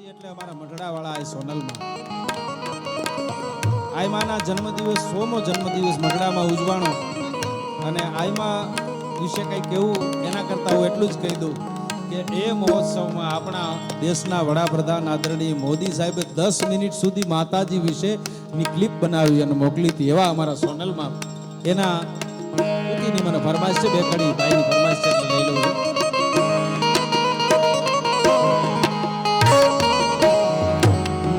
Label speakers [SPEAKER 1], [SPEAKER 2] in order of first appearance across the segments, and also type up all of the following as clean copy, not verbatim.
[SPEAKER 1] એટલે અમારા મઢડાવાળા આ સોનલમાં આયમાના જન્મદિવસ 100મો જન્મદિવસ મઢડામાં ઉજવાણો અને આયમા વિશે કંઈ કહેવું એના કરતાં હું એટલું જ કહી દઉં કે એ મહોત્સવમાં આપણા દેશના વડાપ્રધાન આદરણીય મોદી સાહેબે 10 મિનિટ સુધી માતાજી વિશેની ક્લિપ બનાવી અને મોકલી હતી. એવા અમારા સોનલમાં એના પતિની મને ફરમાઈશ છે, બે કડી ભાઈની ફરમાઈશ છે એટલે લઈ લઉં છું.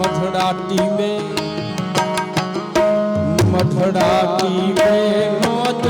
[SPEAKER 1] मठड़ा टीमे नोच